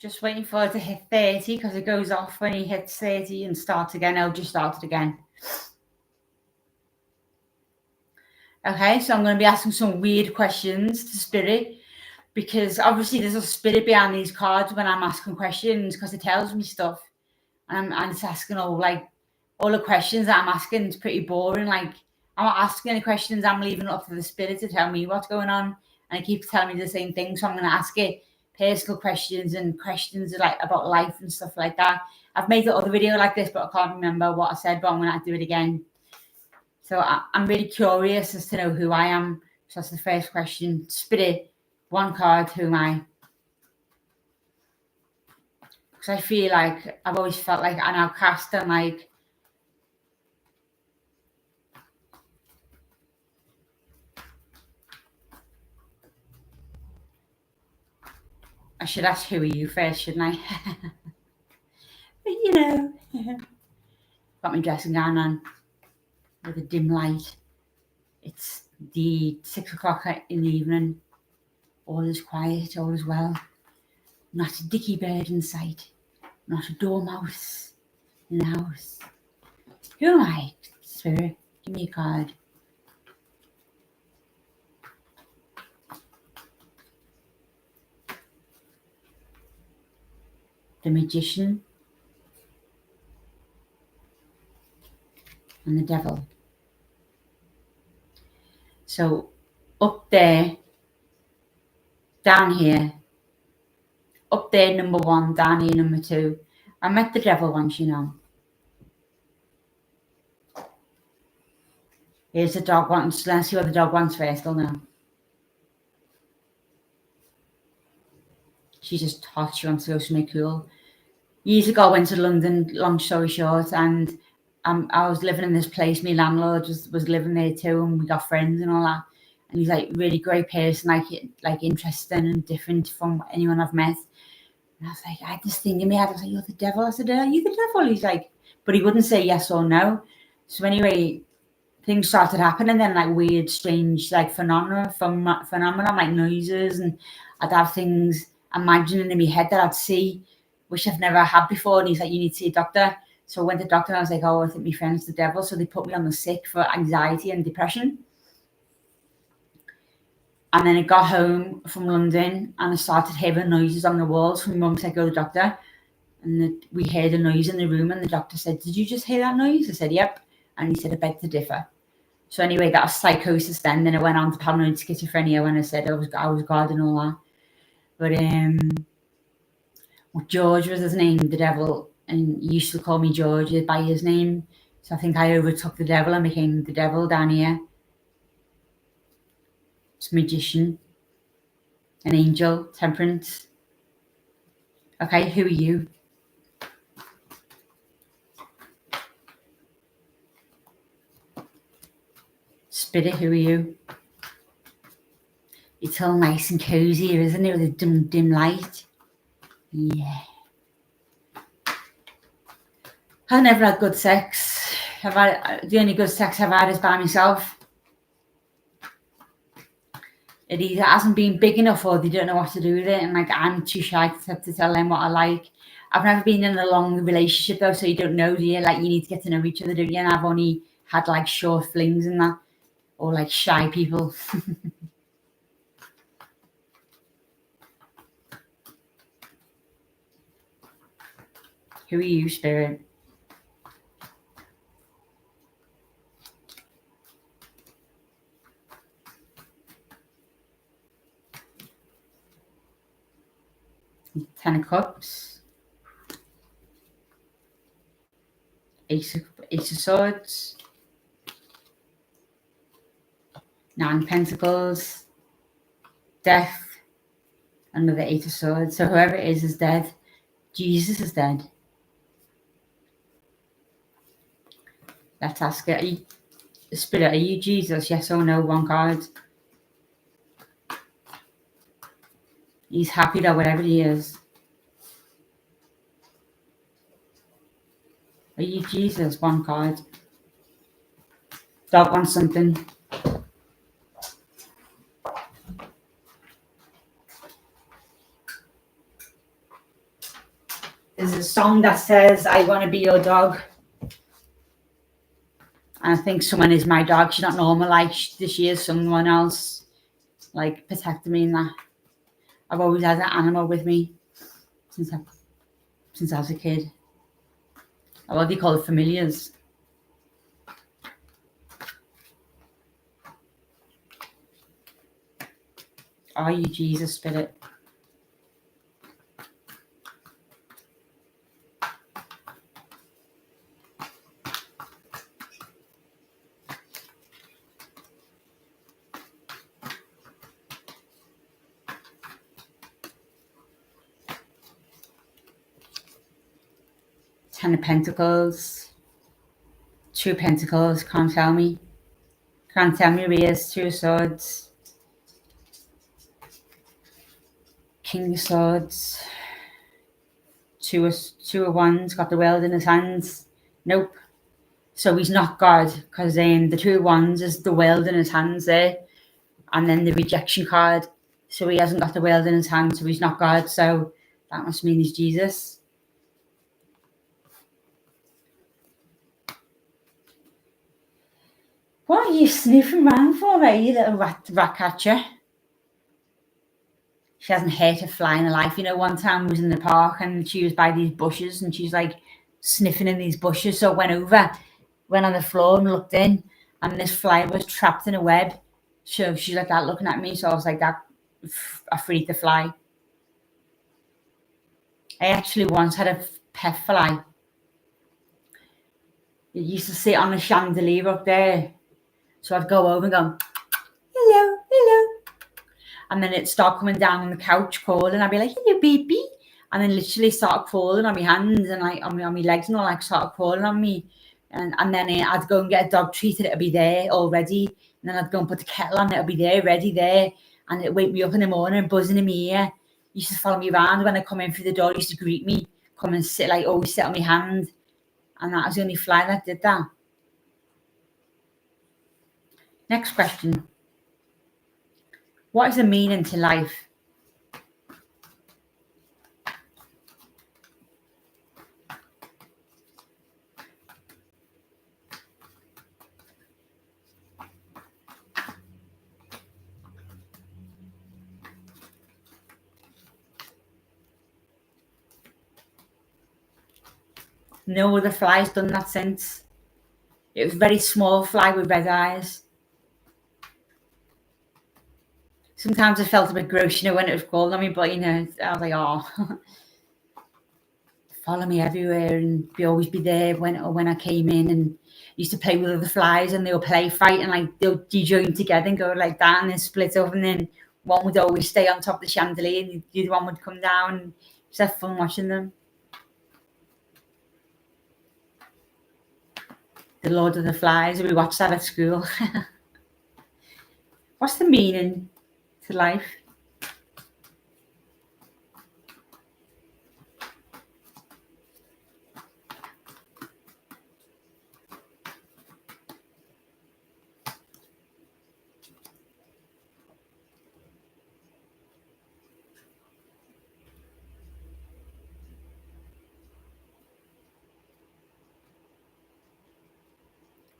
Just waiting for it to hit 30 because it goes off when he hits 30 and starts again. I'll just start it again. Okay, so I'm going to be asking some weird questions to Spirit, because obviously there's a spirit behind these cards when I'm asking questions, because it tells me stuff. And I'm just asking all the questions that I'm asking is pretty boring. Like, I'm not asking any questions, I'm leaving it up to the spirit to tell me what's going on. And it keeps telling me the same thing. So I'm going to ask it personal questions and questions like about life and stuff like that. I've made another video like this, but I can't remember what I said, but I'm going to do it again. So I'm really curious as to know who I am. So that's the first question. Spirit, one card, who am I? Because I feel like I've always felt like an outcast and like I should ask who are you first, shouldn't I? But you know, got my dressing gown on with a dim light. It's the 6 o'clock in the evening. All is quiet, all is well. Not a dicky bird in sight. Not a dormouse in the house. Who am I, Spirit? Give me a card. The Magician and the Devil. So up there, down here, up there number 1, down here number 2. I met the Devil once, you know. Here's the dog wants. Let's see what the dog wants first. I'll know. She's just hot. She wants to go somewhere cool. Years ago, I went to London, long story short, and I was living in this place. My landlord was living there too, and we got friends and all that. And he's like really great person, like interesting and different from anyone I've met. And I was like, I had this thing in my head. I was like, you're the devil. I said, are you the devil? He's like, but he wouldn't say yes or no. So anyway, things started happening then, like weird, strange, like phenomenon, like noises, and I'd have things imagining in my head that I'd see, which I've never had before. And he's like, you need to see a doctor. So I went to the doctor and I was like, oh, I think my friend's the devil. So they put me on the sick for anxiety and depression. And then I got home from London and I started hearing noises on the walls. My mum said, go to the doctor. And we heard a noise in the room and the doctor said, did you just hear that noise? I said, yep. And he said, I beg to differ. So anyway, that was psychosis then. Then I went on to paranoid schizophrenia when I said I was God and all that. But George was his name, the devil, and he used to call me George by his name. So I think I overtook the devil and became the devil down here. It's Magician, an angel, Temperance. Okay, who are you? Spirit, who are you? It's all nice and cozy here, isn't it, with a dim light? Yeah. I've never had good sex. The only good sex I've had is by myself. It either hasn't been big enough or they don't know what to do with it, and like I'm too shy to tell them what I like. I've never been in a long relationship though, so you don't know, do you? Like you need to get to know each other, don't you? And I've only had like short flings and that, or like shy people. Who are you, Spirit? Ten of Cups, Ace of Swords, Nine of Pentacles, Death, another Eight of Swords. So whoever it is dead. Jesus is dead. Let's ask it. Spirit, are you Jesus? Yes or no? One card. He's happy though, whatever he is. Are you Jesus? One card. Dog wants something. there's a song that says, I want to be your dog. And I think someone is my dog. She's not normal, like she is someone else, like protecting me in that. I've always had an animal with me since I was a kid. I love you call it familiars. Are you Jesus Spirit? Ten of Pentacles, Two of Pentacles, can't tell me who he is. Two of Swords, King of Swords, two of Wands, got the world in his hands. Nope. So he's not God, because the Two of Wands is the world in his hands there, and then the rejection card. So he hasn't got the world in his hands, so he's not God. So that must mean he's Jesus. What are you sniffing around for, eh, you little rat catcher? She hasn't hurt a fly in her life. You know, one time we was in the park and she was by these bushes and she's like sniffing in these bushes. So I went over, went on the floor and looked in, and this fly was trapped in a web. So she's like that looking at me. So I was like that, I freed the fly. I actually once had a pet fly. It used to sit on a chandelier up there. So I'd go over and go, hello, hello. And then it'd start coming down on the couch crawling. I'd be like, hello, baby. And then literally start crawling on my hands and like on my legs and all, like start crawling on me. And then I'd go and get a dog treat and it'd be there already. And then I'd go and put the kettle on, it'd be there, ready there. And it'd wake me up in the morning, buzzing in my ear. It used to follow me around when I come in through the door. It used to greet me, come and sit, like always sit on my hand. And that was the only fly that did that. Next question. What is the meaning to life? No other fly's done that since. It was a very small fly with red eyes. Sometimes I felt a bit gross, you know, when it was crawling on me, but, you know, I was like, oh, follow me everywhere and always be there when I came in, and used to play with other flies and they'll play fight and like they'll join together and go like that and then split up, and then one would always stay on top of the chandelier and the other one would come down, and just have fun watching them. The Lord of the Flies, we watched that at school. What's the meaning to life?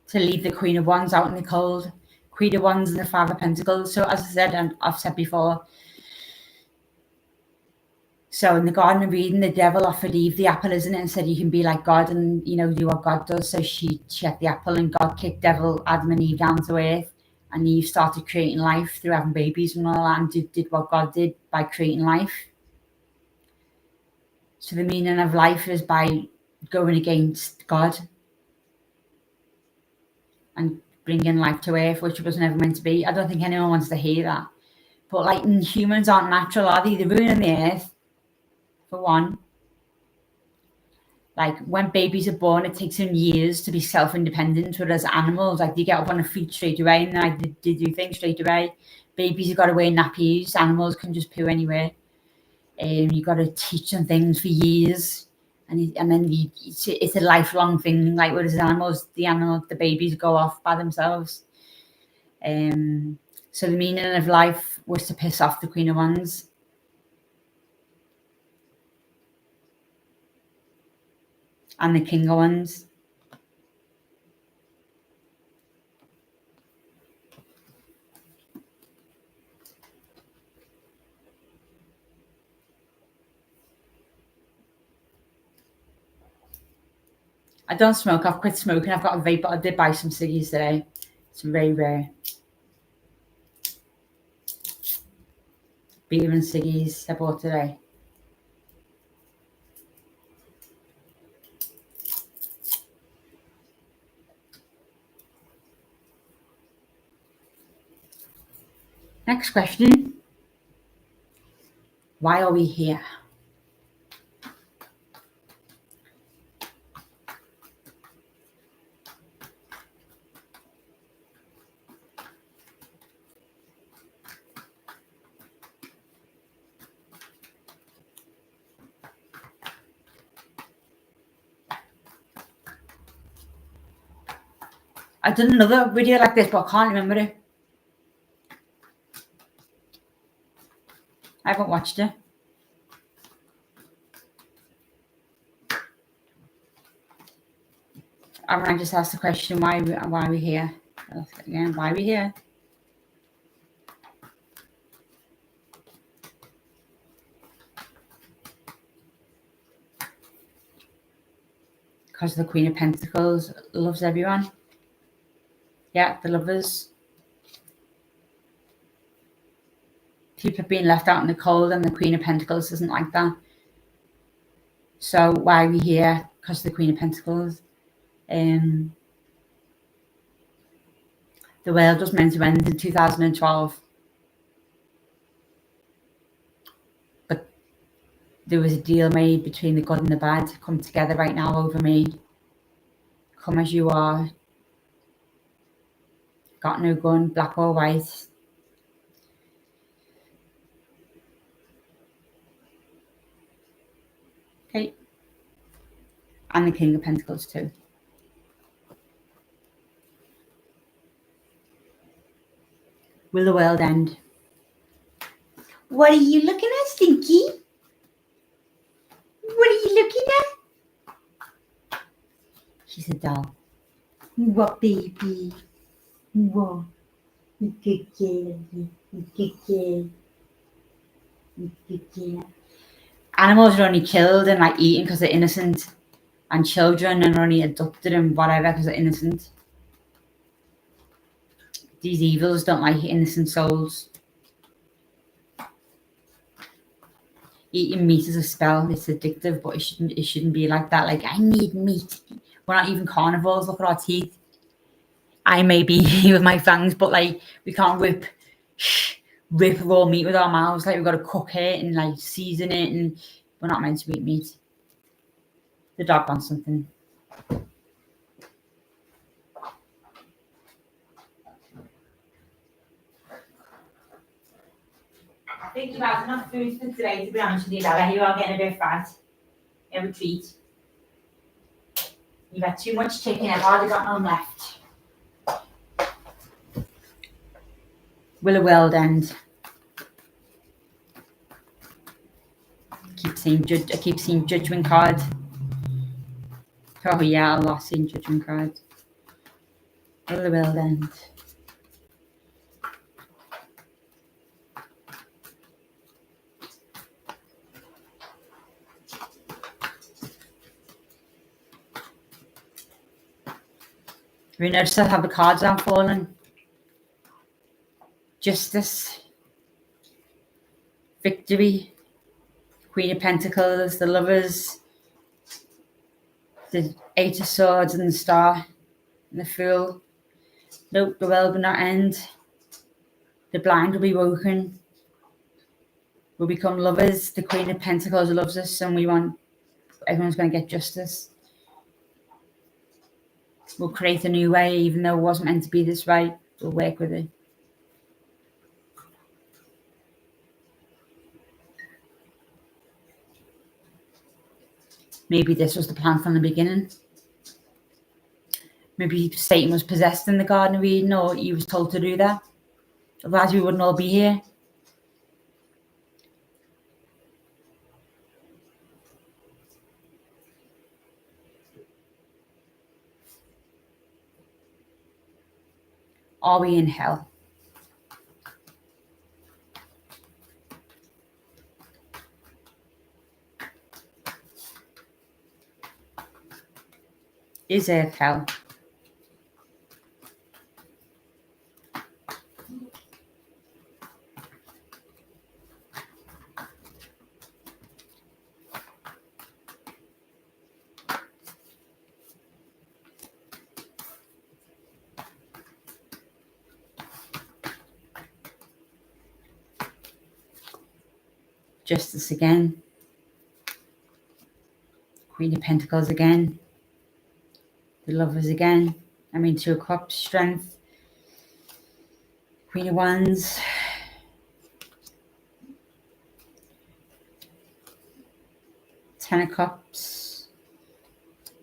To leave the Queen of Wands out in the cold. Queen of Wands and the Five of Pentacles. So as I said, and I've said before, so in the Garden of Eden, the devil offered Eve the apple, isn't it, and said you can be like God and, you know, do what God does. So she had the apple, and God kicked devil, Adam and Eve down to earth, and Eve started creating life through having babies and all that, and did what God did by creating life. So the meaning of life is by going against God and bringing life to earth, which was never meant to be. I don't think anyone wants to hear that. But like, humans aren't natural, are they? They're ruining the earth, for one. Like, when babies are born, it takes them years to be self-independent, whereas animals, like, they get up on their feet straight away and like, they do things straight away. Babies have got to wear nappies. Animals can just poo anywhere. You've got to teach them things for years. And then it's a lifelong thing. Like, whereas the babies go off by themselves. So the meaning of life was to piss off the Queen of Wands. and the King of Wands. I don't smoke. I've quit smoking. I've got a vape, but I did buy some ciggies today. It's very rare. Beer and ciggies I bought today. Next question. Why are we here? I've done another video like this, but I can't remember it. I haven't watched it. I just asked the question, why are we here? Again, why are we here? Because the Queen of Pentacles loves everyone. Yeah, the lovers. People are being left out in the cold, and the Queen of Pentacles isn't like that. So why are we here? Because of the Queen of Pentacles. The world was meant to end in 2012. But there was a deal made between the good and the bad to come together right now over me. Come as you are. Got no gun, black or white. Okay. And the King of Pentacles too. Will the world end? What are you looking at, Stinky? What are you looking at? She's a doll. What, baby? What? Good girl. Good girl. Good girl. Animals are only killed and like eaten because they're innocent, and children are only adopted and whatever because they're innocent. These evils don't like innocent souls. Eating meat is a spell. It's addictive, but it shouldn't be like that. Like, I need meat. We're not even carnivores. Look at our teeth. I may be with my fangs, but like we can't rip raw meat with our mouths. Like, we've got to cook it and like season it, and we're not meant to eat meat. The dog wants something. I think you've had enough food for today, to be honest with you, Dada. You are getting a bit fat. Have a treat. You've had too much chicken. I've hardly got none left. Will a world end? I keep seeing judgment card. Oh yeah, a lot in judgment card. Will the world end? We notice how the cards are falling. Justice. Victory. Queen of Pentacles. The Lovers. The Eight of Swords and the Star. And the Fool. Nope, the world will not end. The blind will be woken. We'll become lovers. The Queen of Pentacles loves us, and everyone's going to get justice. We'll create a new way, even though it wasn't meant to be this way. We'll work with it. Maybe this was the plan from the beginning. Maybe Satan was possessed in the Garden of Eden, or he was told to do that. Otherwise, we wouldn't all be here. Are we in hell? Is earth hell? Justice again. Queen of Pentacles again. The Lovers again. Two of Cups, Strength. Queen of Wands. Ten of Cups.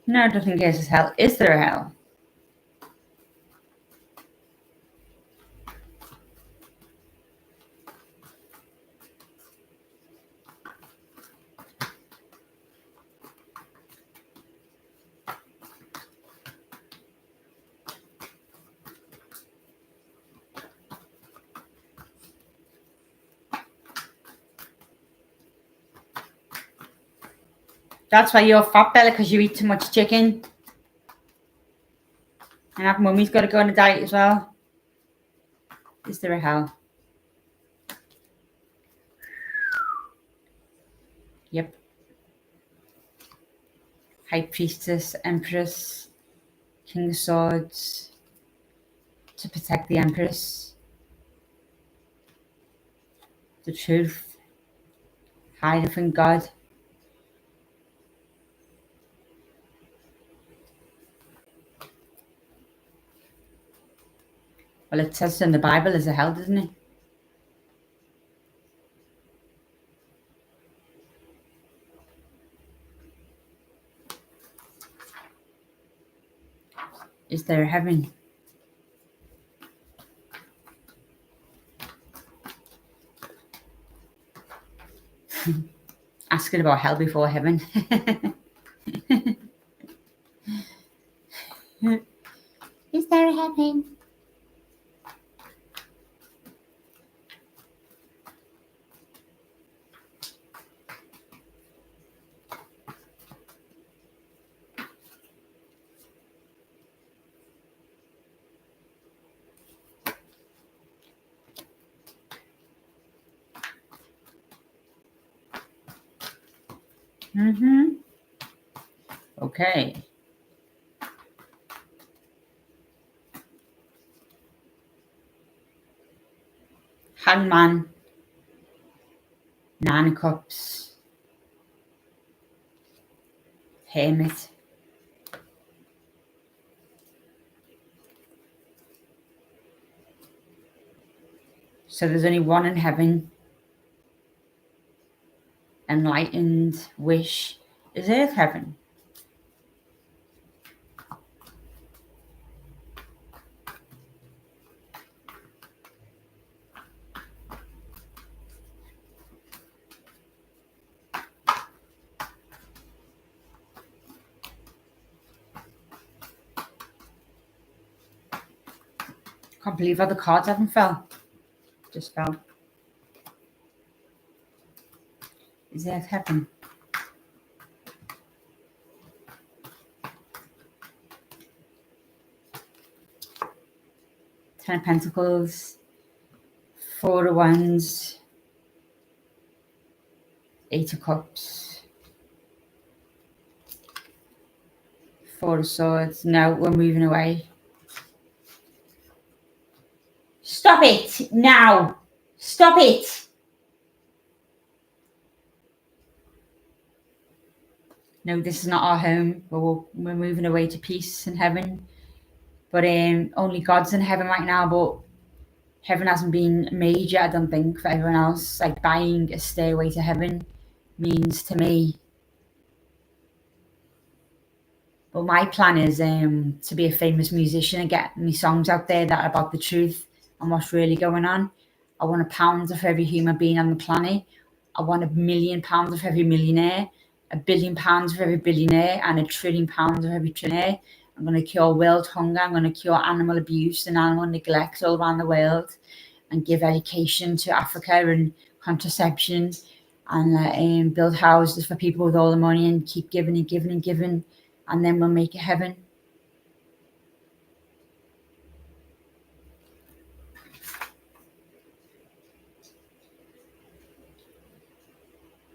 No, I don't think there's hell. Is there a hell? That's why you're fat, Bella, because you eat too much chicken. And our mummy's got to go on a diet as well. Is there a hell? Yep. High Priestess, Empress, King of Swords. To protect the Empress. The truth. Hiding from God. Well, it says in the Bible there's a hell, doesn't it? Is there a heaven? Asking about hell before heaven. Is there a heaven? Okay. Hangman. Nine of Cups. Hermit. So there's only one in heaven. Enlightened. Wish. Is earth heaven? Can't believe how the cards haven't fell. Just fell. Is earth heaven? Ten of Pentacles. Four of Wands. Eight of Cups. Four of Swords. No, we're moving away. Stop it now. Stop it. No, this is not our home. We're moving away to peace and heaven. But only God's in heaven right now. But heaven hasn't been made yet, I don't think, for everyone else. Like buying a stairway to heaven means to me. But my plan is to be a famous musician and get my songs out there that are about the truth and what's really going on. I want £1 for every human being on the planet. I want £1 million for every millionaire, £1 billion for every billionaire, and £1 trillion for every trillionaire. I'm going to cure world hunger. I'm going to cure animal abuse and animal neglect all around the world, and give education to Africa and contraception, and build houses for people with all the money, and keep giving and giving and giving, and then we'll make it heaven.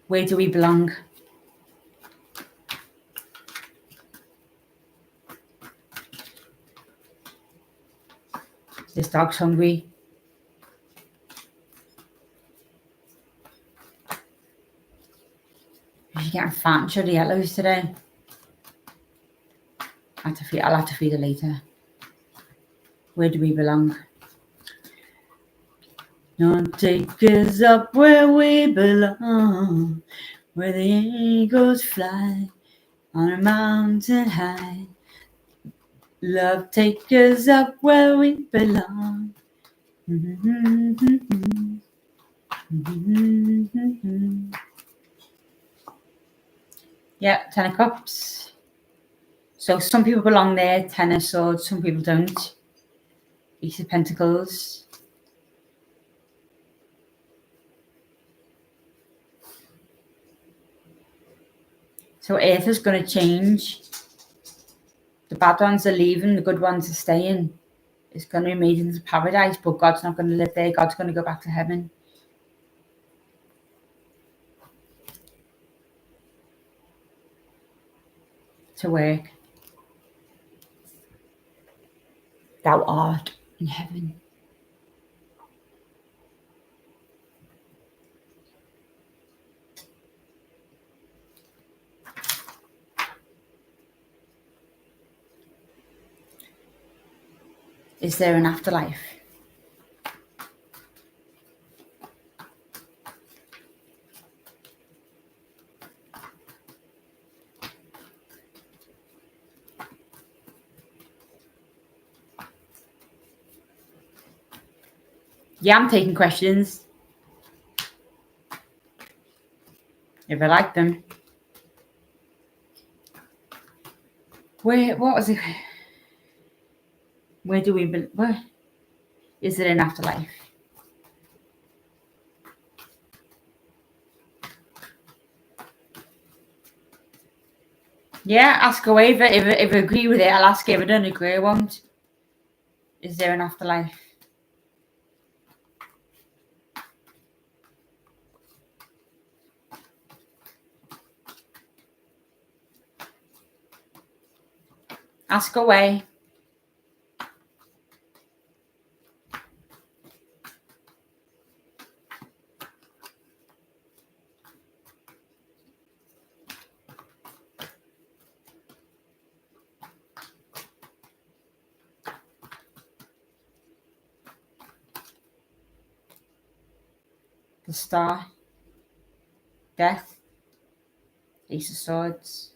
Where do we belong? This dog's hungry. She's getting fat and shuddy yellows today. I'll have to feed her later. Where do we belong? Don't take us up where we belong, where the eagles fly on a mountain high. Love, take us up where we belong. Yeah, 10 of Cups. So some people belong there, 10 of Swords, some people don't. Ace of Pentacles. So Earth is going to change. The bad ones are leaving, the good ones are staying. It's going to be made into paradise, but God's not going to live there. God's going to go back to heaven. To work. Thou art in heaven. Is there an afterlife? Yeah, I'm taking questions. If I like them. What was it? Where do we, where? Is there an afterlife? Yeah, ask away. If I agree with it, I'll ask. If I don't agree, I won't. Is there an afterlife? Ask away. The Star. Death. Ace of Swords.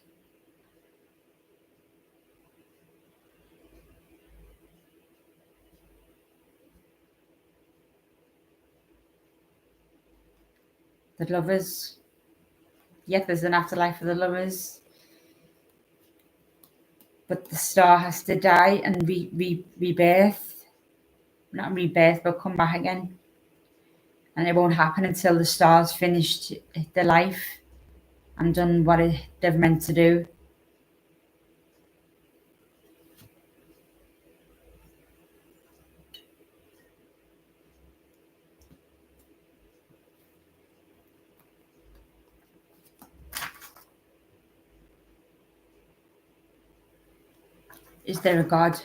The Lovers. Yep, there's an afterlife for the Lovers. But the Star has to die and rebirth. Not rebirth, but come back again. And it won't happen until the Star's finished their life and done what they've meant to do. Is there a God?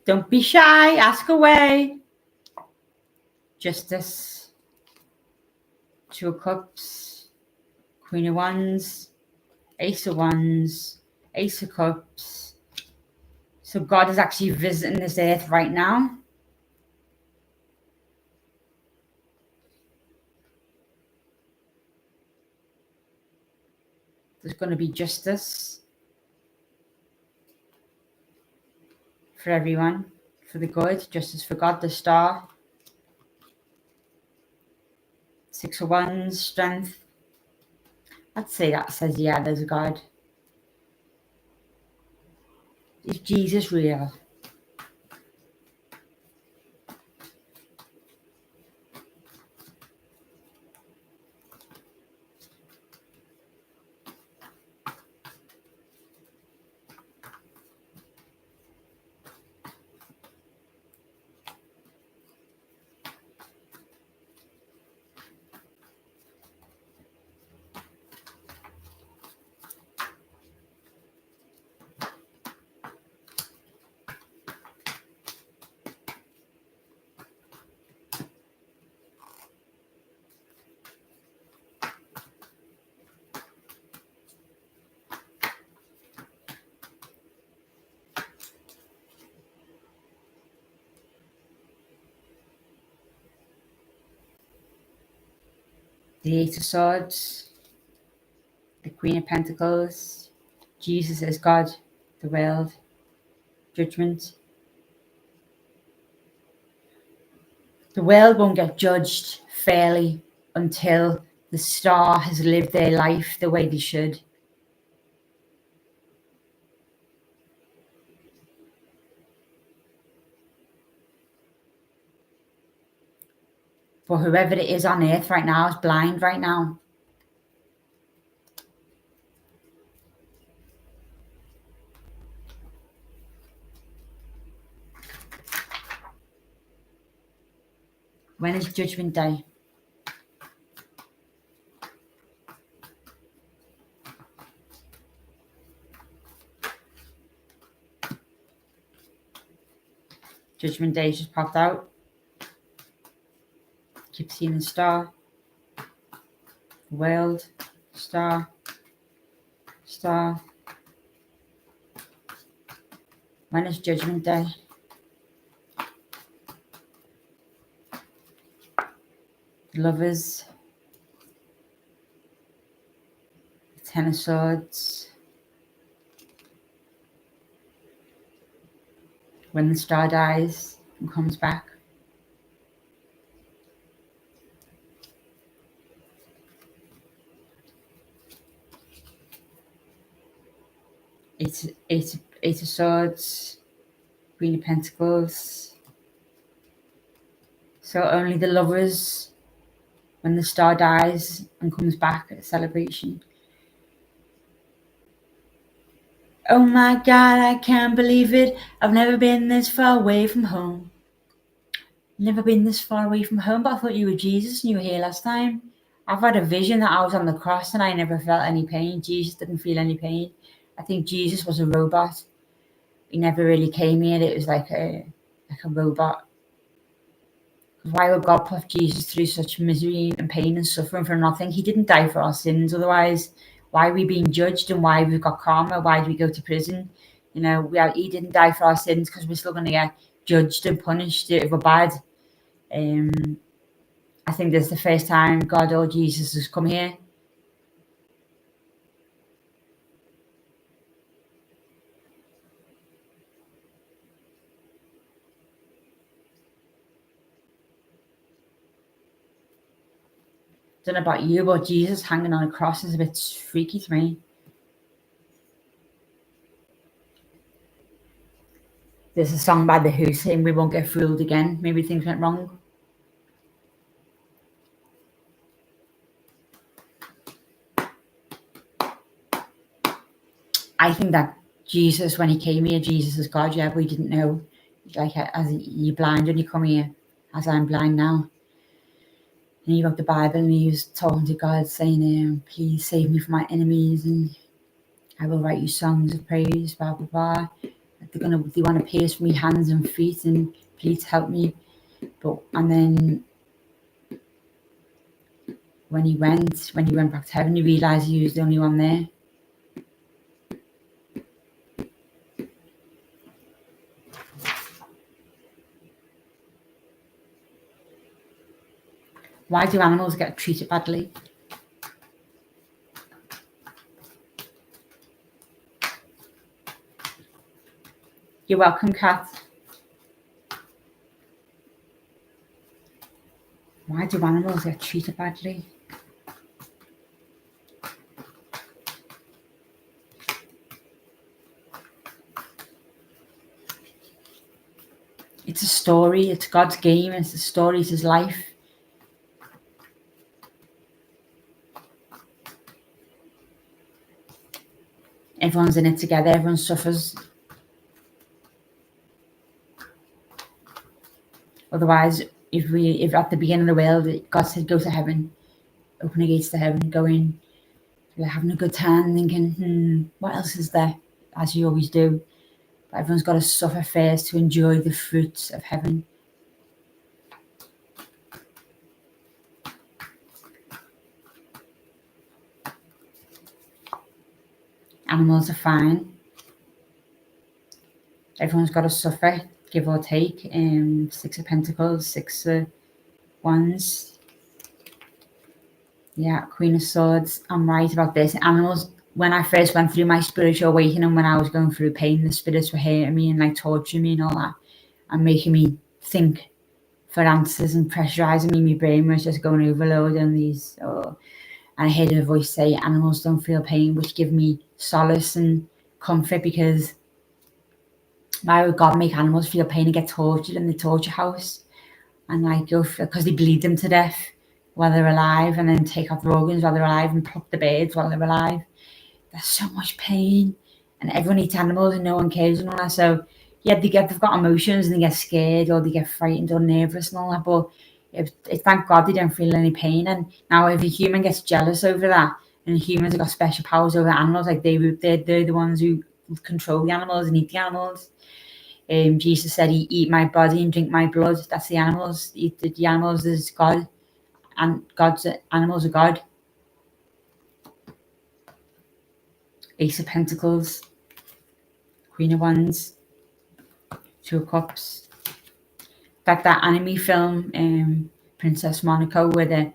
Don't be shy, ask away. Justice. Two of Cups, Queen of Wands, Ace of Wands, Ace of Cups. So God is actually visiting this earth right now. There's going to be justice for everyone, for the good, justice for God, the Star. Six of Wands, strength. I'd say that says, yeah, there's a God. Is Jesus real? The Eight of Swords, the Queen of Pentacles, Jesus is God, the world, judgment. The world won't get judged fairly until the Star has lived their life the way they should. But whoever it is on earth right now is blind right now. When is Judgment Day? Judgment Day just popped out. Keep seeing the Star. World. Star. Star. When is Judgment Day? Lovers. Ten of Swords. When the Star dies and comes back. Eight of Swords. Queen of Pentacles. So only the lovers, when the Star dies and comes back at a celebration. Oh my God, I can't believe it. I've never been this far away from home. Never been this far away from home, but I thought you were Jesus and you were here last time. I've had a vision that I was on the cross and I never felt any pain. Jesus didn't feel any pain. I think Jesus was a robot. He never really came here. It was like a robot. Why would God put Jesus through such misery and pain and suffering for nothing? He didn't die for our sins. Otherwise, why are we being judged and why we've got karma? Why do we go to prison? You know, he didn't die for our sins because we're still going to get judged and punished if we're bad. I think this is the first time God or Jesus has come here. Don't know about you, but Jesus hanging on a cross is a bit freaky to me. There's a song by The Who saying we won't get fooled again. Maybe things went wrong. I think that Jesus, when he came here, Jesus is God. Yeah, we didn't know. Like, as you're blind when you come here, as I'm blind now. And he wrote the Bible and he was talking to God saying, please save me from my enemies and I will write you songs of praise, blah, blah, blah. They want to pierce me hands and feet and please help me. And then when he went back to heaven, he realised he was the only one there. Why do animals get treated badly? You're welcome, Kat. Why do animals get treated badly? It's a story. It's God's game. It's a story. It's his life. Everyone's in it together. Everyone suffers. Otherwise, if at the beginning of the world God said go to heaven, open the gates to heaven, go in, you're having a good time, thinking, what else is there? As you always do. But everyone's got to suffer first to enjoy the fruits of heaven. Animals are fine. Everyone's got to suffer, give or take. 6 of Pentacles, 6 of Wands. Yeah, Queen of Swords. I'm right about this. Animals, when I first went through my spiritual awakening, when I was going through pain, the spirits were hurting me and like torturing me and all that, and making me think for answers and pressurizing me. My brain was just going overload on these. And I heard a voice say, animals don't feel pain, which give me solace and comfort, because why would God make animals feel pain and get tortured in the torture house and like go because they bleed them to death while they're alive, and then take out their organs while they're alive and pluck the birds while they're alive. There's so much pain, and everyone eats animals and no one cares and all that. So yeah, they've got emotions and they get scared or they get frightened or nervous and all that, but thank God they don't feel any pain. And now if a human gets jealous over that, and humans have got special powers over animals, like they're the ones who control the animals and eat the animals. Jesus said, eat my body and drink my blood. That's the animals. The animals is God, and God's animals are God. Ace of Pentacles, Queen of Wands, 2 of Cups. Like that anime film, Princess Monaco, where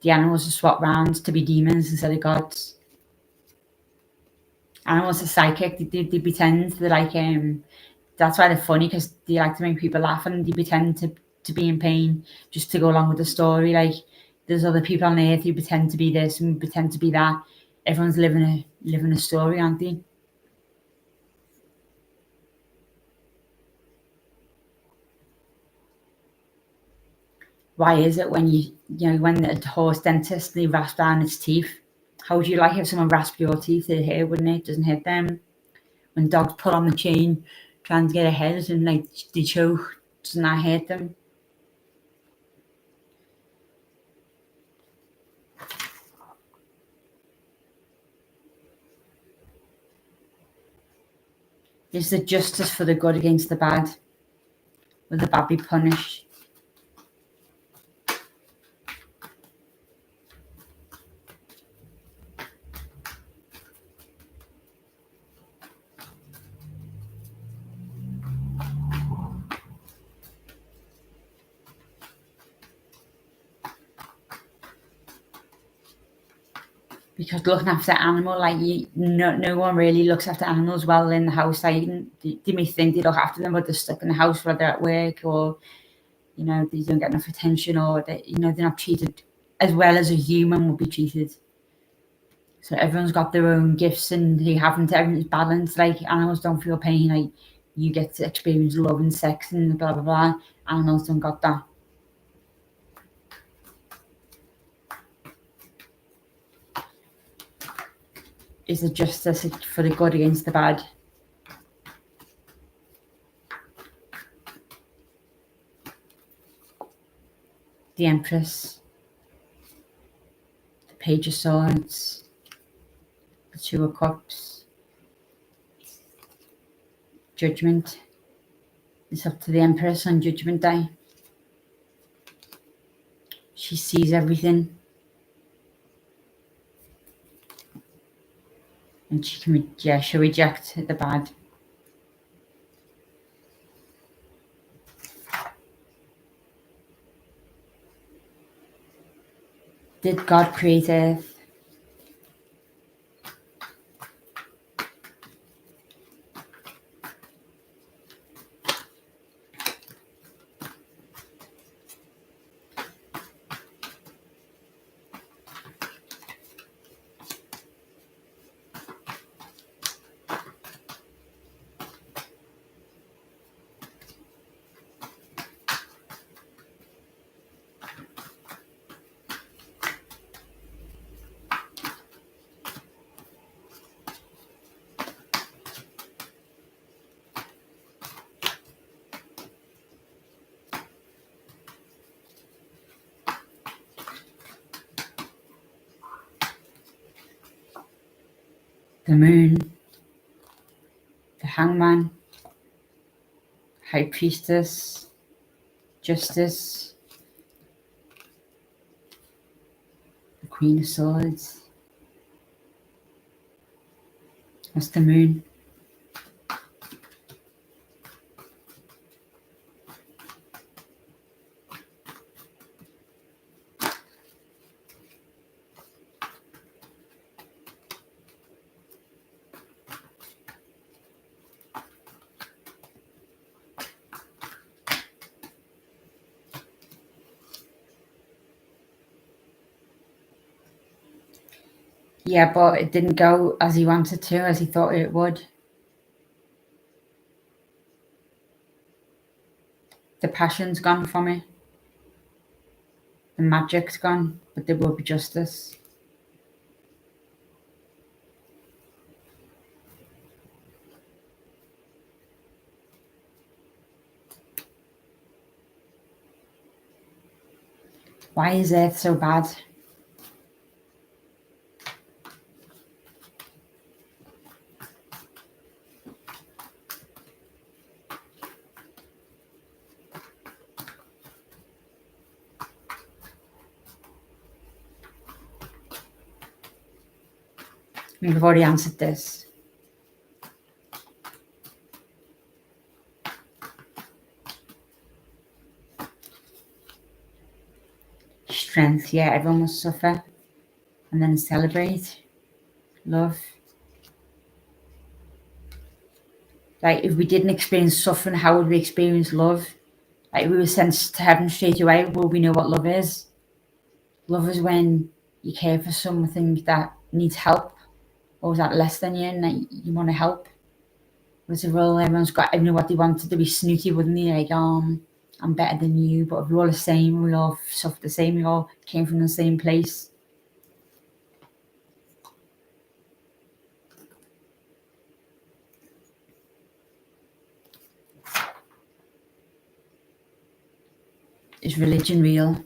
the animals are swapped round to be demons instead of gods. Animals are psychic. They pretend they're like that's why they're funny, because they like to make people laugh, and they pretend to be in pain just to go along with the story. Like there's other people on earth who pretend to be this and pretend to be that. Everyone's living a story, aren't they? Why is it when when the horse dentist, they rasp down its teeth? How would you like if someone rasped your teeth? It hurt, wouldn't it? It doesn't hurt them. When dogs pull on the chain trying to get ahead and like they choke, doesn't that hurt them? Is there justice for the good against the bad? Will the bad be punished? Because looking after animal, like no one really looks after animals well in the house. Like they may think they look after them, but they're stuck in the house while they're at work, or they don't get enough attention, or they're not treated as well as a human would be treated. So everyone's got their own gifts, and they haven't. Everyone's balanced. Like animals don't feel pain. Like you get to experience love and sex and blah blah blah. Animals don't got that. Is there justice for the good against the bad? The Empress, the Page of Swords, the 2 of Cups, Judgment. It's up to the Empress on Judgment Day. She sees everything. And she'll reject the bad. Did God create Earth? The Moon, the Hangman, High Priestess, Justice, the Queen of Swords. That's the Moon. Yeah, but it didn't go as he wanted to, as he thought it would. The passion's gone from it. The magic's gone, but there will be justice. Why is Earth so bad? We've already answered this. Strength, yeah, everyone must suffer and then celebrate. Love. Like, if we didn't experience suffering, how would we experience love? Like, if we were sent to heaven straight away, will we know what love is? Love is when you care for something that needs help, or is that less than you and that you want to help. Whereas if everyone's got everyone what they wanted to be snooty, wouldn't they? Like, I'm better than you, but if we're all the same, we all suffer the same, we all came from the same place. Is religion real?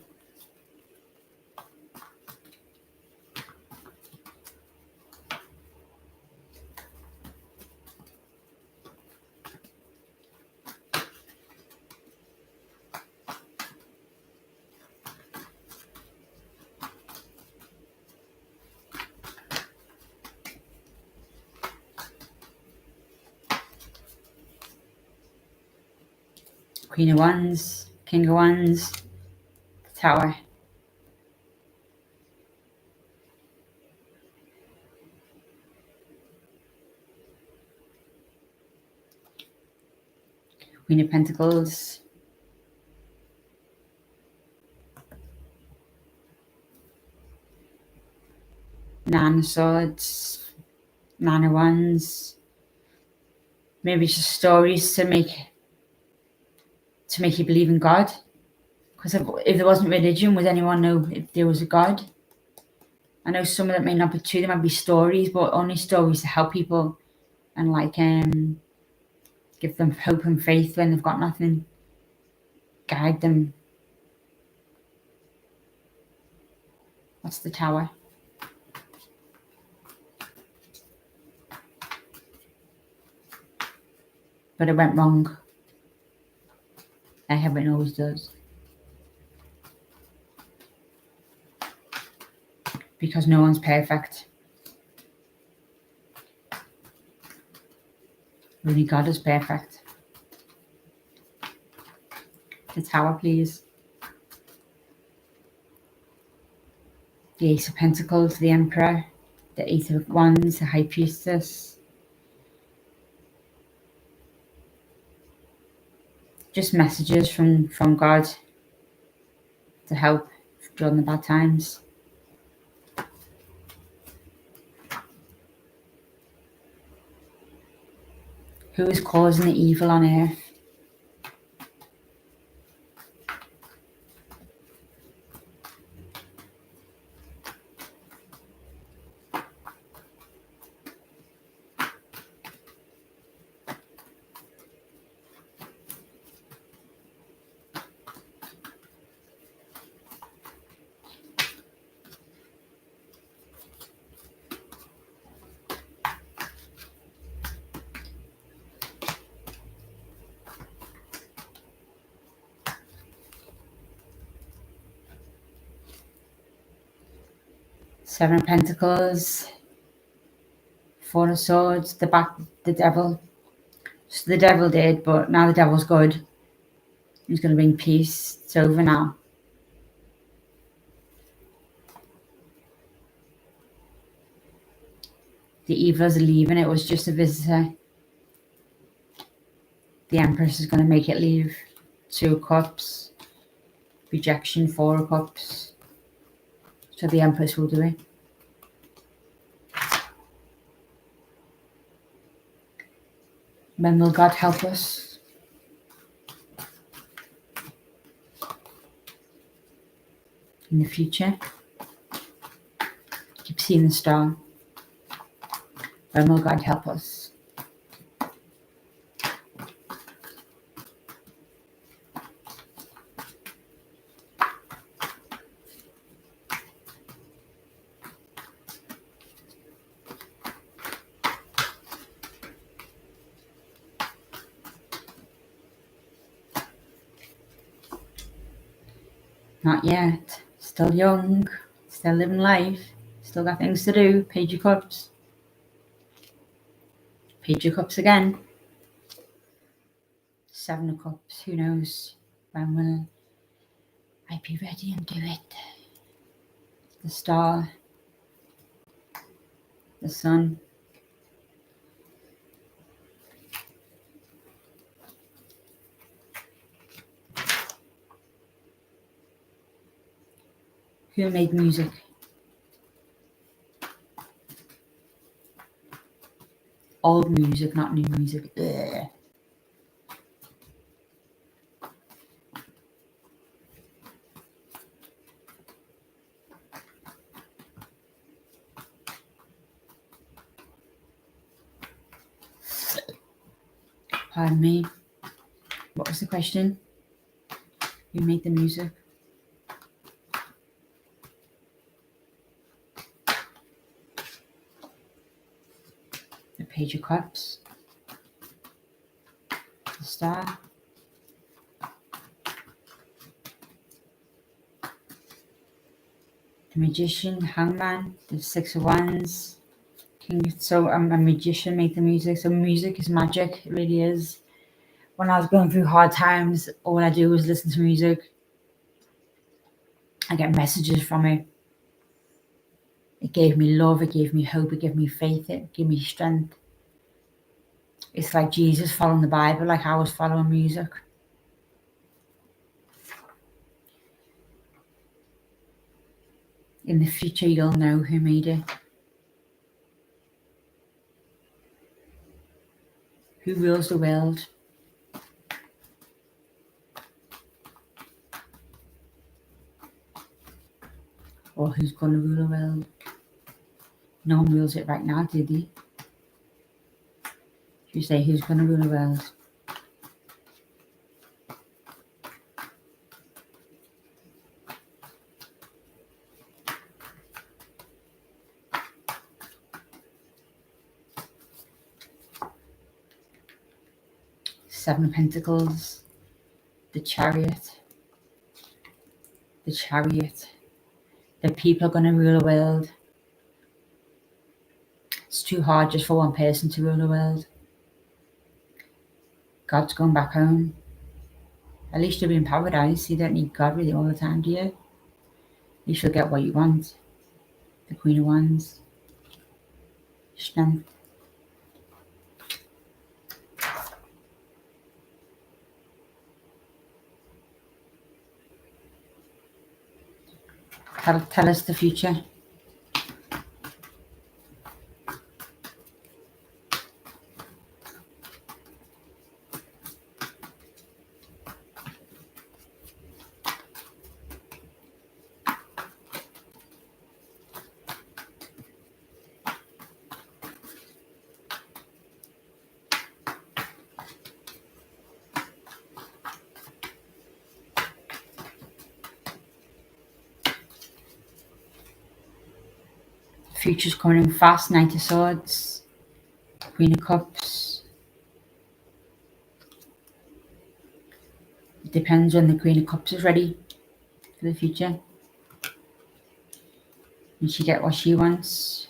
Queen of Wands, King of Wands, the Tower. Queen of Pentacles. Nine of Swords, Nine of Wands. Maybe it's just stories to make you believe in God. Because if there wasn't religion, would anyone know if there was a God? I know some of that may not be true. There might be stories, but only stories to help people and like give them hope and faith when they've got nothing. Guide them. What's the Tower? but it went wrong. Like everyone always does. Because no one's perfect. Only God is perfect. The Tower, please. The Ace of Pentacles, the Emperor. The Eight of Wands, the High Priestess. Just messages from God to help during the bad times. Who is causing the evil on earth? Seven of Pentacles, Four of Swords, the Devil. So the devil did, but now the devil's good. He's going to bring peace. It's over now. The evils are leaving. It was just a visitor. The Empress is going to make it leave. Two of Cups. Rejection, Four of Cups. So the Empress will do it. When will God help us? In the future. Keep seeing the star. When will God help us? Not yet. Still young. Still living life. Still got things to do. Page of Cups. Page of Cups again. Seven of Cups. Who knows? When will I be ready and do it? The Star. The Sun. Who made music? Old music, not new music. Ugh. Pardon me. What was the question? Who made the music? The Page of Cups. The Star. The Magician, Hangman, the Six of Wands. So a magician made the music. So music is magic. It really is. When I was going through hard times, all I do was listen to music. I get messages from it. It gave me love. It gave me hope. It gave me faith. It gave me strength. It's like Jesus following the Bible, like I was following music. In the future, you'll know who made it. Who rules the world? Or who's going to rule the world? No one rules it right now, did he? You say who's going to rule the world? Seven of Pentacles, the Chariot. The Chariot. The people are going to rule the world. It's too hard just for one person to rule the world. God's going back home. At least you'll be in paradise. You don't need God with you all the time, do you? You should get what you want. The Queen of Wands. Strength. Tell us the future. Future's coming in fast. Knight of Swords. Queen of Cups. It depends when the Queen of Cups is ready for the future. And she get what she wants.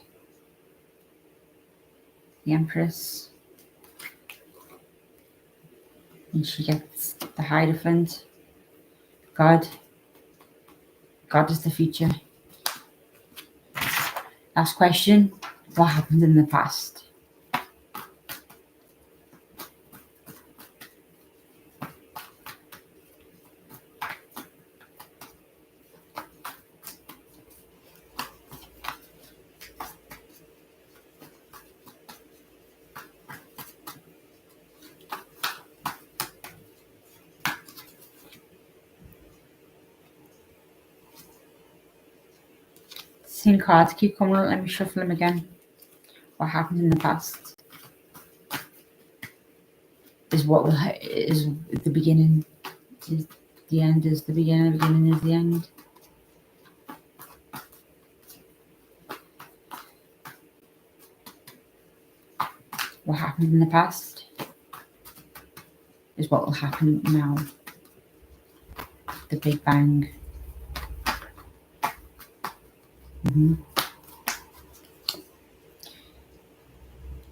The Empress. And she gets the Hierophant. God. God is the future. Last question. What happened in the past? Same cards keep coming out. Let me shuffle them again. What happened in the past is what will is the beginning. Is the end is the beginning. The beginning is the end. What happened in the past is what will happen now. The Big Bang.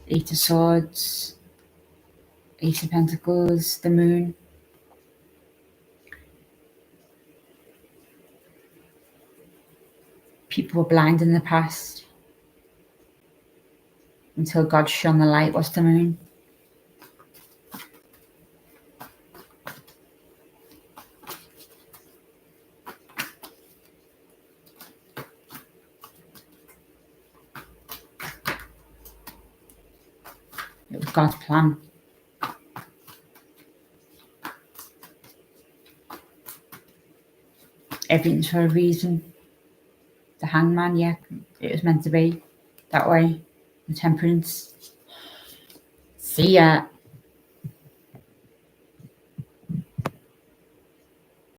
Eight of Swords, Ace of Pentacles, the Moon. People were blind in the past until God shone the light. What's the Moon? It was God's plan. Everything's for a reason. The Hangman, yeah, it was meant to be that way. The Temperance. See ya.